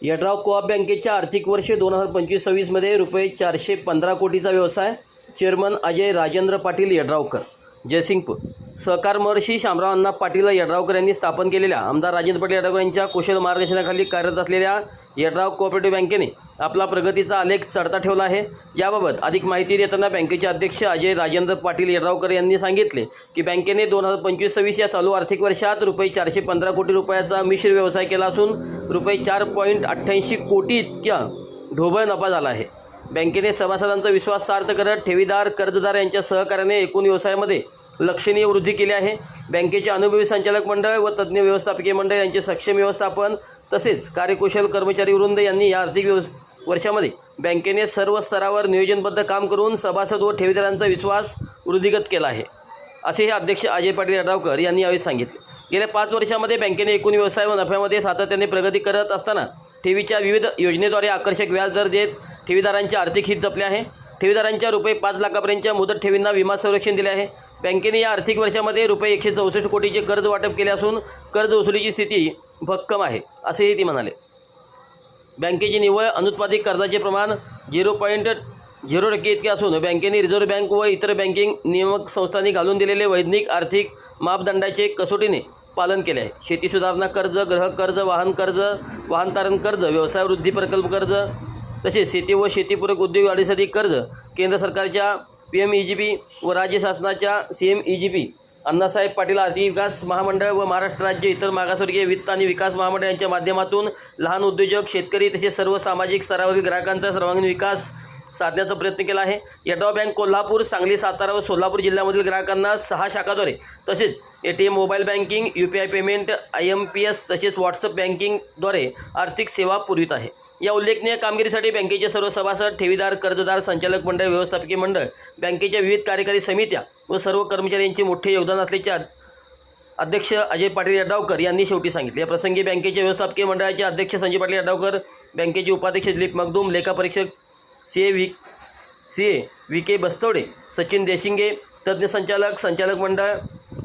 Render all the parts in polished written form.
Yadrav co-op बँकेच्या आर्थिक वर्ष 2025-26 मध्ये रुपये 415 कोटीचा व्यवसाय. चेअरमन अजय राजेंद्र पाटील यड्रावकर, जयसिंगपूर. सहकार महर्षी शामराव अण्णा पाटील यड्रावकर यांनी स्थापन केलेल्या आमदार राजेंद्र पाटील यड्रावकर यांच्या कुशल मार्गदर्शनाखाली कार्यरत असलेल्या यड्राव कोऑपरेटिव्ह बँकेने आपला प्रगतीचा आलेख चढता ठेवला आहे. याबाबत अधिक माहिती देताना बँकेचे अध्यक्ष अजय राजेंद्र पाटील यड्रावकर यांनी सांगितले की बँकेने 2025-26 या चालू आर्थिक वर्षात रुपये 415 कोटी रुपयाचा मिश्र व्यवसाय केला असून रुपये 4.88 कोटी इतक्या ढोबळ नफा झाला आहे. बँकेने सभासदांचा विश्वास सार्थ करत ठेवीदार, कर्जदार यांच्या सहकार्याने एकूण व्यवसायामध्ये लक्षणीय वृद्धी केली आहे. बँकेचे अनुभवी संचालक मंडळ व तज्ज्ञ व्यवस्थापकीय मंडळ यांचे सक्षम व्यवस्थापन तसेच कार्यकुशल कर्मचारी वृंद यांनी या आर्थिक वर्षामध्ये बँकेने सर्व स्तरावर नियोजनबद्ध काम करून सभासद व ठेवीदारांचा विश्वास वृद्धिगत केला आहे, असे हे अध्यक्ष अजय पाटील यड्रावकर यांनी यावेळी सांगितले. गेल्या 5 वर्षांमध्ये बँकेने एकूण व्यवसाय व नफ्यामध्ये सातत्याने प्रगती करत असताना ठेवीच्या विविध योजनेद्वारे आकर्षक व्याजदर देत ठेवीदारांचे आर्थिक हित जपले आहे. ठेवीदारांच्या रुपये 5 लाखापर्यंतच्या मुदत ठेवींना विमा संरक्षण दिले आहे. बँकेने या आर्थिक वर्षामध्ये रुपये 164 कोटीचे कर्ज वाटप केले असून कर्ज वसुलीची स्थिती भक्कम आहे, असेही ते म्हणाले. बँकेचे निव्वळ अनुत्पादित कर्जाचे प्रमाण 0.0% इतके असून बँकेने रिझर्व्ह बँक व इतर बँकिंग नियामक संस्थांनी घालून दिलेले वैधानिक आर्थिक मापदंडाचे कसोटीने पालन केले आहे. शेती सुधारणा कर्ज, गृह कर्ज, वाहन कर्ज, वाहन तारण कर्ज, व्यवसाय वृद्धी प्रकल्प कर्ज तसेच शेती व शेतीपूरक उद्योग वाढीसाठी कर्ज केंद्र सरकारच्या PMEGP व राज्य शासनाच्या CMEGP, अण्णासाहेब पाटील आर्थिक विकास महामंडळ व महाराष्ट्र राज्य इतर मागासवर्गीय वित्त आणि विकास महामंडळ यांच्या माध्यमातून लहान उद्योजक, शेतकरी तसेच सर्व सामाजिक स्तरावरील ग्राहकांचा सर्वांगीण विकास साधण्याचा प्रयत्न केला आहे. यड्राव बँक कोल्हापूर, सांगली, सातारा व सोलापूर जिल्ह्यामधील ग्राहकांना 6 शाखाद्वारे तसेच ATM, mobile banking, UPI payment, IMPS तसेच व्हॉट्सअप बँकिंगद्वारे आर्थिक सेवा पुरवित आहे. या उल्लेखनीय कामगिरीसाठी बँकेचे सर्व सभासद, ठेवीदार, कर्जदार, संचालक मंडळ, व्यवस्थापकीय मंडळ, बँकेच्या विविध कार्यकारी समित्या व सर्व कर्मचाऱ्यांचे मोठे योगदान असल्याचे अध्यक्ष अजय पाटील यड्रावकर यांनी शेवटी सांगितले. या प्रसंगी बँकेचे व्यवस्थापकीय मंडळाचे अध्यक्ष संजय पाटील यड्रावकर, बँकेचे उपाध्यक्ष दिलीप मगदूम, लेखापरीक्षक CA VK बस्तवडे, सचिन देशिंगे, तज्ज्ञ संचालक, संचालक मंडळ,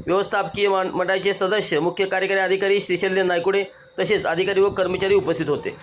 व्यवस्थापकीय मंडळाचे सदस्य, मुख्य कार्यकारी अधिकारी श्रीशैल्य नायकुडे तसेच अधिकारी व कर्मचारी उपस्थित होते.